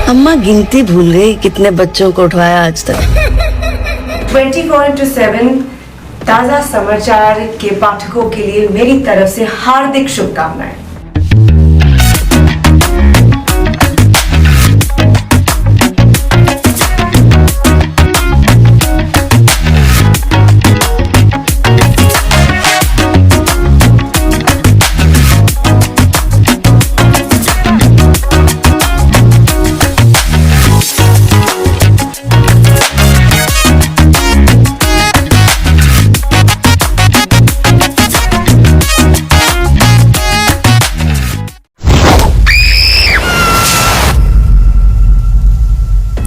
अम्मा गिनती भूल गई कितने बच्चों को उठवाया आज तक। 24/7 ताजा समाचार के पाठकों के लिए मेरी तरफ से हार्दिक शुभकामनाएं।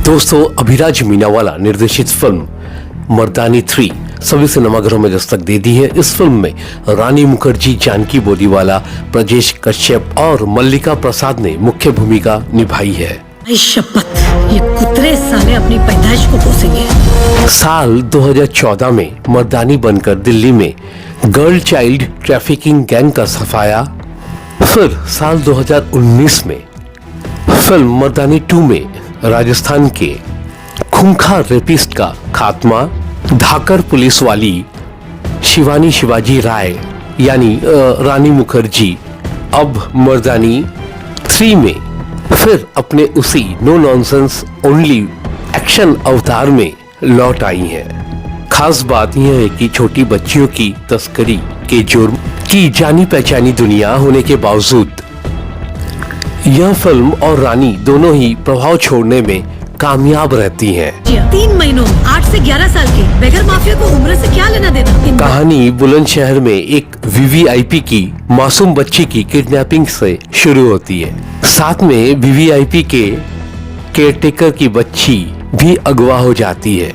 दोस्तों, अभिराज मीनावाला निर्देशित फिल्म मर्दानी 3 सभी सिनेमाघरों में दस्तक दे दी है। इस फिल्म में रानी मुखर्जी, जानकी बोरीवाला, ब्रजेश कश्यप और मल्लिका प्रसाद ने मुख्य भूमिका निभाई है। शपथ, ये कुतरे साले अपनी पैदाइश को कोसेंगे। साल 2014 में मर्दानी बनकर दिल्ली में गर्ल चाइल्ड ट्रैफिकिंग गैंग का सफाया। फिर साल 2019 में फिल्म मर्दानी 2 में राजस्थान के खूंखार रेपिस्ट का खात्मा। धाकर पुलिस वाली शिवानी शिवाजी राय यानी रानी मुखर्जी अब मर्दानी 3 में फिर अपने उसी नो नॉनसेंस ओनली एक्शन अवतार में लौट आई हैं। खास बात यह है कि छोटी बच्चियों की तस्करी के जुर्म की जानी पहचानी दुनिया होने के बावजूद यह फिल्म और रानी दोनों ही प्रभाव छोड़ने में कामयाब रहती हैं। 3 महीनों 8 से 11 साल के बेगर माफिया को उम्र से क्या लेना देना। कहानी बुलंदशहर में एक वीवीआईपी की मासूम बच्ची की किडनैपिंग से शुरू होती है। साथ में वीवीआईपी के केयरटेकर की बच्ची भी अगवा हो जाती है।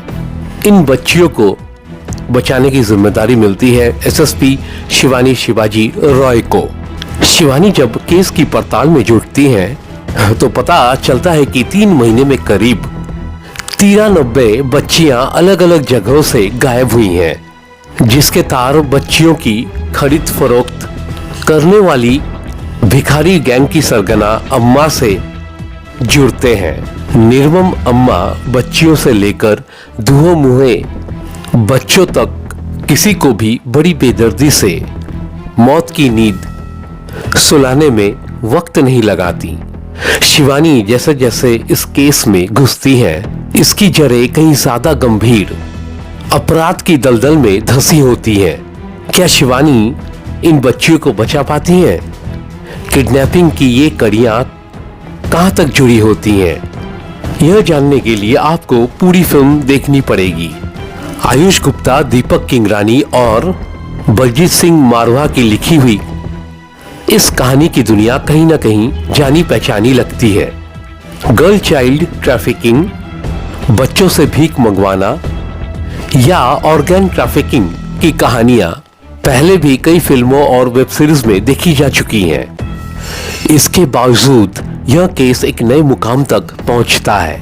इन बच्चियों को बचाने की जिम्मेदारी मिलती है एसएसपी शिवानी शिवाजी रॉय को। शिवानी जब केस की पड़ताल में जुटती हैं तो पता चलता है कि 3 महीने में करीब 93 बच्चियां अलग अलग जगहों से गायब हुई हैं, जिसके तार बच्चियों की खरीद फरोख्त करने वाली भिखारी गैंग की सरगना अम्मा से जुड़ते हैं। निर्मम अम्मा बच्चियों से लेकर दूहों मुहे बच्चों तक किसी को भी बड़ी बेदर्दी से मौत की नींद सुलाने में वक्त नहीं लगाती। शिवानी जैसे जैसे इस केस में घुसती है, इसकी जड़ें कहीं ज्यादा गंभीर अपराध की दलदल में धंसी होती है। क्या शिवानी इन बच्चियों को बचा पाती है? किडनैपिंग की ये कड़ियां कहां तक जुड़ी होती हैं? यह जानने के लिए आपको पूरी फिल्म देखनी पड़ेगी। आयुष गुप्ता, दीपक किंगरानी और बलजीत सिंह मारवा की लिखी हुई इस कहानी की दुनिया कहीं ना कहीं जानी पहचानी लगती है। गर्ल चाइल्ड ट्रैफिकिंग, बच्चों से भीख मंगवाना या ऑर्गन ट्रैफिकिंग की कहानियां पहले भी कई फिल्मों और वेब सीरीज में देखी जा चुकी हैं। इसके बावजूद यह केस एक नए मुकाम तक पहुंचता है।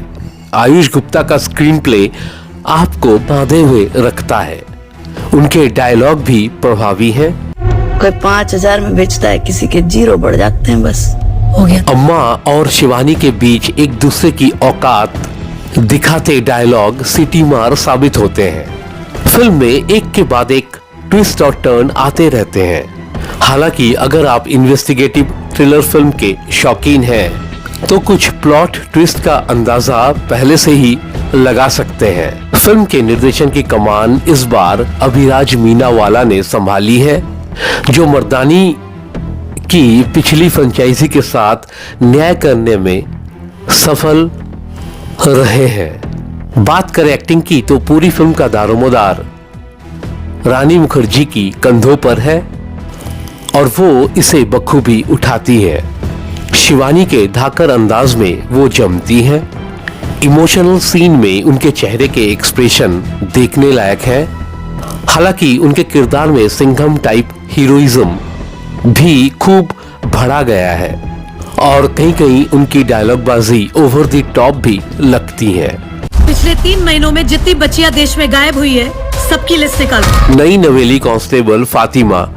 आयुष गुप्ता का स्क्रीन प्ले आपको बांधे हुए रखता है। उनके डायलॉग भी प्रभावी हैं। कोई 5000 में बेचता है, किसी के 0 बढ़ जाते हैं, बस हो गया। अम्मा और शिवानी के बीच एक दूसरे की औकात दिखाते डायलॉग सिटी मार साबित होते हैं। फिल्म में एक के बाद एक ट्विस्ट और टर्न आते रहते हैं। हालांकि अगर आप इन्वेस्टिगेटिव थ्रिलर फिल्म के शौकीन हैं तो कुछ प्लॉट ट्विस्ट का अंदाजा पहले से ही लगा सकते हैं। फिल्म के निर्देशन की कमान इस बार अभिराज मीनावाला ने संभाली है, जो मर्दानी की पिछली फ्रेंचाइजी के साथ न्याय करने में सफल रहे हैं। बात करें एक्टिंग की तो पूरी फिल्म का दारोमदार रानी मुखर्जी की कंधों पर है और वो इसे बखूबी उठाती है। शिवानी के धाकर अंदाज में वो जमती है। इमोशनल सीन में उनके चेहरे के एक्सप्रेशन देखने लायक है। हालांकि उनके किरदार में सिंघम टाइप हीरोइज्म भी खूब भरा गया है और कहीं कहीं उनकी डायलॉगबाजी ओवर द टॉप भी लगती है। पिछले 3 महीनों में जितनी बच्चियां देश में गायब हुई है, सबकी लिस्ट निकालो। नई नवेली कांस्टेबल फातिमा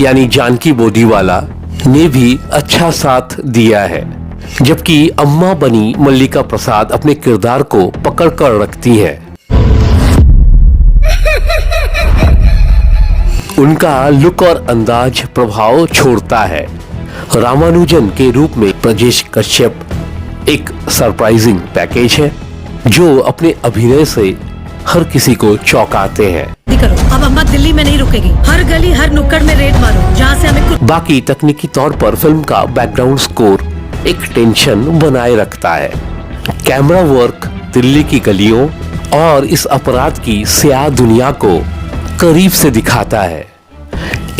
यानी जानकी बोरीवाला ने भी अच्छा साथ दिया है। जबकि अम्मा बनी मल्लिका प्रसाद अपने किरदार को पकड़ कर रखती हैं। उनका लुक और अंदाज प्रभाव छोड़ता है। रामानुजन के रूप में ब्रजेश कश्यप एक सरप्राइजिंग पैकेज है जो अपने अभिनय से हर किसी को चौंकाते हैं। करो, अब अम्मा दिल्ली में नहीं रुकेगी। हर गली हर नुक्कड़ में रेड मारो जहाँ से हमें कुछ। बाकी तकनीकी तौर पर फिल्म का बैकग्राउंड स्कोर एक टेंशन बनाए रखता है। कैमरा वर्क दिल्ली की गलियों और इस अपराध की स्याह दुनिया को करीब से दिखाता है।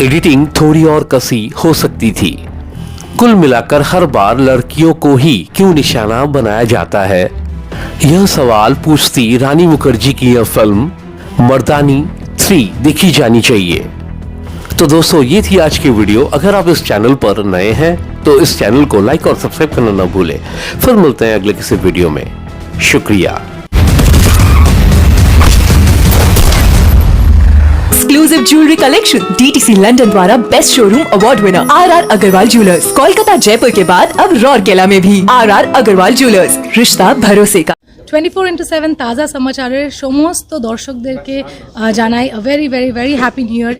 एडिटिंग थोड़ी और कसी हो सकती थी। कुल मिलाकर हर बार लड़कियों को ही क्यों निशाना बनाया जाता है, यह सवाल पूछती रानी मुखर्जी की यह फिल्म मर्दानी 3 देखी जानी चाहिए। तो दोस्तों, ये थी आज की वीडियो। अगर आप इस चैनल पर नए हैं तो इस चैनल को लाइक और सब्सक्राइब करना ना भूलें। फिर मिलते हैं अगले किसी वीडियो में। शुक्रिया। Exclusive jewellery collection DTC London द्वारा best showroom award winner RR Agrawal jewellers, Kolkata Jaipur के बाद अब रौरकेला में भी RR अग्रवाल ज्वेलर्स, रिश्ता भरोसे का। 24/7 তাজা সমাচারের সমস্ত দর্শকদেরকে জানাই a very very very happy new year।